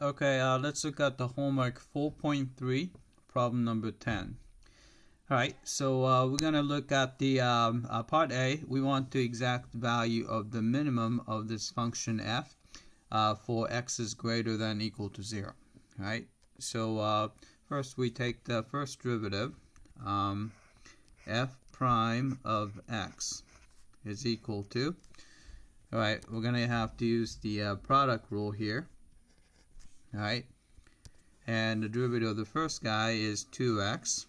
Okay, let's look at the homework 4.3, problem number 10. Alright, so we're going to look at the part A. We want the exact value of the minimum of this function f for x is greater than or equal to 0. Alright, so first we take the first derivative, f prime of x is equal to, alright, we're going to have to use the product rule here. Alright, and the derivative of the first guy is 2x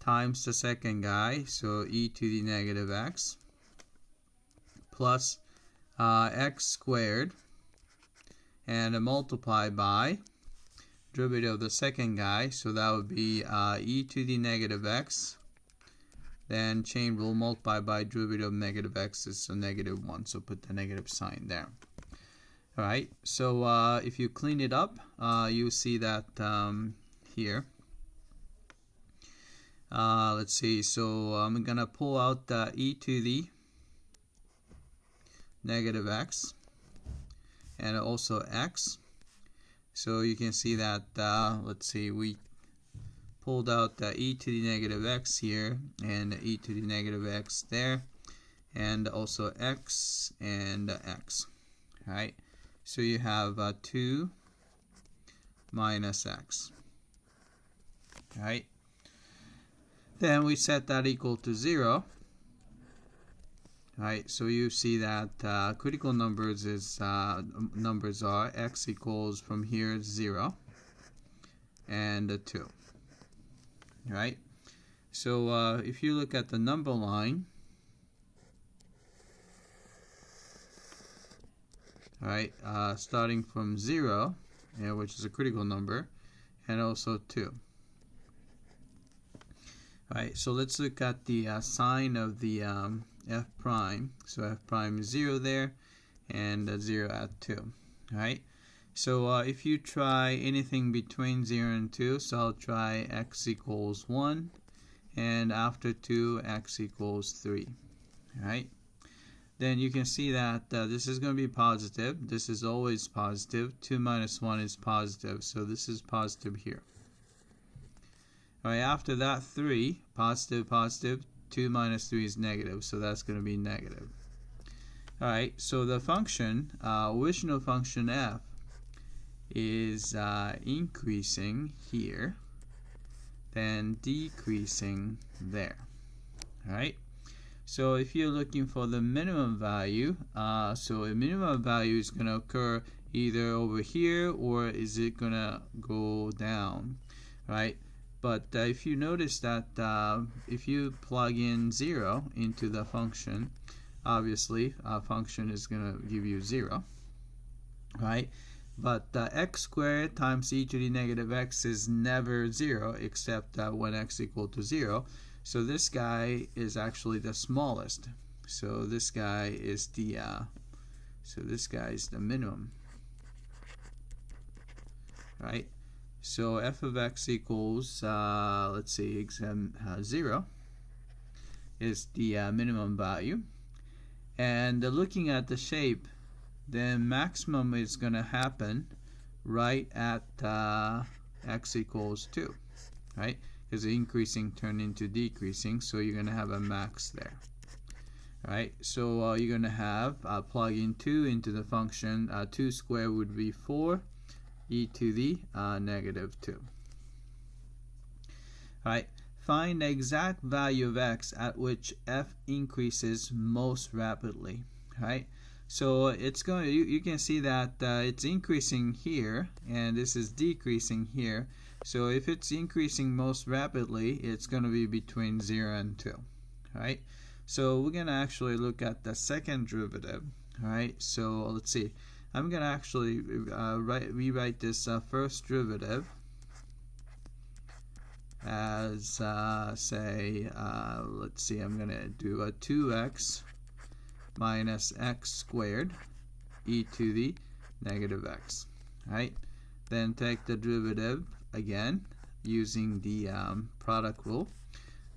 times the second guy, so e to the negative x, plus x squared, and multiply by derivative of the second guy, so that would be e to the negative x, then chain rule, multiply by derivative of negative x is a negative 1, so put the negative sign there. Alright, so if you clean it up, you see that here. Let's see, so I'm going to pull out e to the negative x and also x. So you can see that, let's see, we pulled out e to the negative x here and e to the negative x there, and also x and x. Alright. So you have 2 minus x. Right? Then we set that equal to 0. Right? So you see that critical numbers is numbers are x equals from here 0 and 2. Right? So if you look at the number line, alright, starting from 0, which is a critical number, and also 2. Alright, so let's look at the sign of the f prime. So f prime is 0 there, and 0 at 2. Alright, so if you try anything between 0 and 2, so I'll try x equals 1, and after 2, x equals 3. Alright. Then you can see that this is going to be positive. This is always positive. 2 minus 1 is positive, so this is positive here. Alright, after that 3, positive, positive, 2 minus 3 is negative, so that's going to be negative. Alright, so the function, original function f, is increasing here, then decreasing there. Alright. So if you're looking for the minimum value, so a minimum value is going to occur either over here or is it going to go down, right? But if you notice that if you plug in 0 into the function, obviously a function is going to give you 0, right? But x squared times e to the negative x is never 0 except when x equal to 0. So this guy is actually the smallest. So this guy is the minimum. Right? So f of x equals let's see, 0 is the minimum value. And looking at the shape, the maximum is going to happen right at x equals 2. Right? Because increasing turned into decreasing, so you're going to have a max there. Alright, so you're going to have plug in 2 into the function. 2 squared would be 4 e to the negative 2. Alright, find the exact value of x at which f increases most rapidly. Alright, so it's going. You can see that it's increasing here, and this is decreasing here. So if it's increasing most rapidly, it's going to be between 0 and 2. Alright, so we're going to actually look at the second derivative. Alright, so let's see. I'm going to actually rewrite this first derivative as, say, let's see, I'm going to do a 2x minus x squared e to the negative x. Alright, then take the derivative again using the product rule.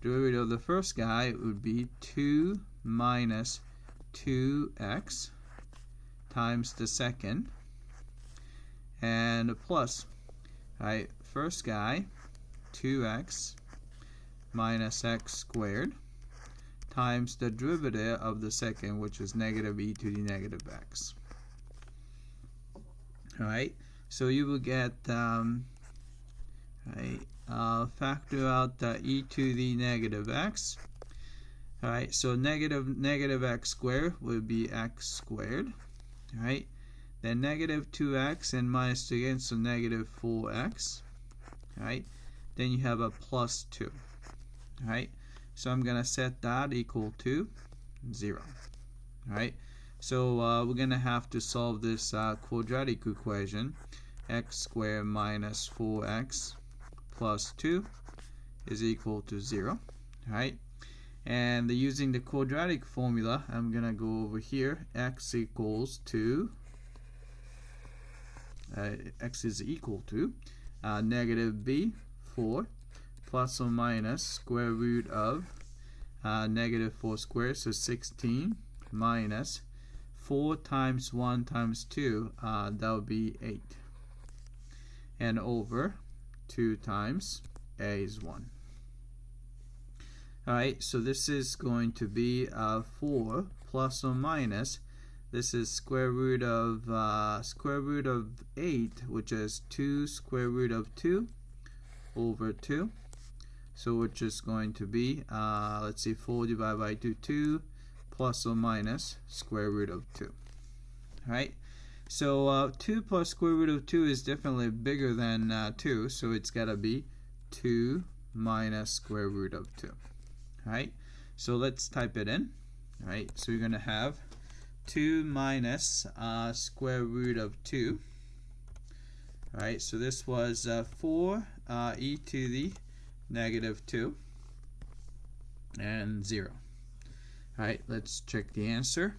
Derivative of the first guy would be 2 minus 2x times the second, and a plus. Alright, first guy, 2x minus x squared times the derivative of the second, which is negative e to the negative x. Alright, so you will get factor out the e to the negative x. Alright, so negative x squared would be x squared. Alright, then negative 2x and minus 2 again, so negative 4x. Alright, then you have a plus 2. Alright, so I'm going to set that equal to 0. Alright, so we're going to have to solve this quadratic equation. X squared minus 4x plus 2 is equal to 0. Alright, and using the quadratic formula, I'm going to go over here. X is equal to negative b, 4, plus or minus square root of negative 4 squared, so 16, minus 4 times 1 times 2, that would be 8, and over 2 times a is 1. Alright, so this is going to be 4 plus or minus, this is square root of 8, which is 2 square root of 2 over 2. So which is going to be, let's see, 4 divided by 2, plus or minus square root of 2. Alright, so 2 plus square root of 2 is definitely bigger than 2, so it's got to be 2 minus square root of 2. Alright, so let's type it in. Alright, so you're going to have 2 minus square root of 2. Alright, so this was 4 e to the negative 2 and 0. Alright, let's check the answer.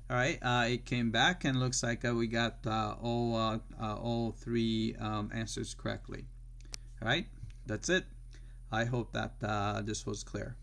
Alright, it came back and looks like we got all three answers correctly. Alright, that's it. I hope that this was clear.